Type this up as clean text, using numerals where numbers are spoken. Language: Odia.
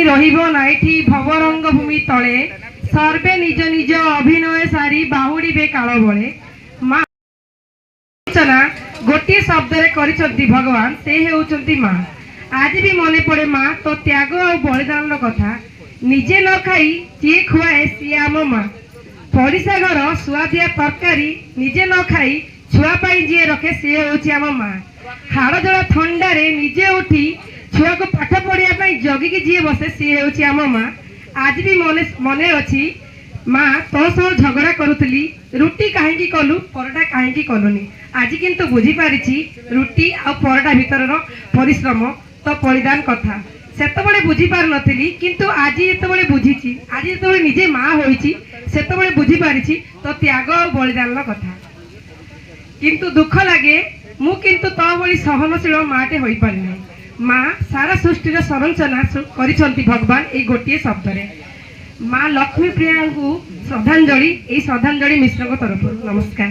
রহিব নাইঠি ভবরঙ্গ ভূমি তলে সর্বে নিজ নিজ অভিনয় সারি বাহুড়িবে কাল বলে মা রচনা গোটিଏ শব্দরে କରିଛନ୍ତି ভগবান ସେ ହେଉଛନ୍ତି ମା। ଆଜି ବି ମନେ ପଡ଼େ ମା ତୋ ତ୍ୟାଗ ଆଉ ବଳିଦାନର କଥା। ନିଜେ ନ ଖାଇ ଯିଏ ଖୁଆଏ ସିଏ ଆମ ମା। ପଡ଼ିଶା ଘର ସୁଆଦିଆ ତରକାରୀ ନିଜେ ନ ଖାଇ ଛୁଆ ପାଇଁ ଯିଏ ରଖେ ସିଏ ହେଉଛି ଆମ ମା। ହାଡ଼ଜୋଳ ଥଣ୍ଡାରେ ନିଜେ ଉଠି ଛୁଆକୁ ପାଠ ପଢ଼ିବା ପାଇଁ ଜଗିକି ଯିଏ ବସେ ସିଏ ହେଉଛି ଆମ ମା। ଆଜି ବି ମନେ ଅଛି ମା ତୋ ସହ ଝଗଡ଼ା କରୁଥିଲି ରୁଟି କାହିଁକି କଲୁ ପରଟା କାହିଁକି କଲୁନି। ଆଜି କିନ୍ତୁ ବୁଝିପାରିଛି ରୁଟି ଆଉ ପରଟା ଭିତରର ପରିଶ୍ରମ ତ ବଳିଦାନ କଥା। ସେତେବେଳେ ବୁଝିପାରୁନଥିଲି କିନ୍ତୁ ଆଜି ଯେତେବେଳେ ବୁଝିଛି ଆଜି ଯେତେବେଳେ ନିଜେ ମା ହୋଇଛି ସେତେବେଳେ ବୁଝିପାରିଛି ତ ତ୍ୟାଗ ଆଉ ବଳିଦାନର କଥା। କିନ୍ତୁ ଦୁଃଖ ଲାଗେ ମୁଁ କିନ୍ତୁ ତୋ ଭଳି ସହନଶୀଳ ମାଟେ ହୋଇପାରିନାହିଁ। ମା ସାରା ସୃଷ୍ଟିର ସଂରଚନା କରିଛନ୍ତି ଭଗବାନ ଏଇ ଗୋଟିଏ ଶବ୍ଦରେ। ମା ଲକ୍ଷ୍ମୀ ପ୍ରିୟାଙ୍କୁ ଶ୍ରଦ୍ଧାଞ୍ଜଳି, ଏଇ ଶ୍ରଦ୍ଧାଞ୍ଜଳି ମିଶ୍ରଙ୍କ ତରଫରୁ। ନମସ୍କାର।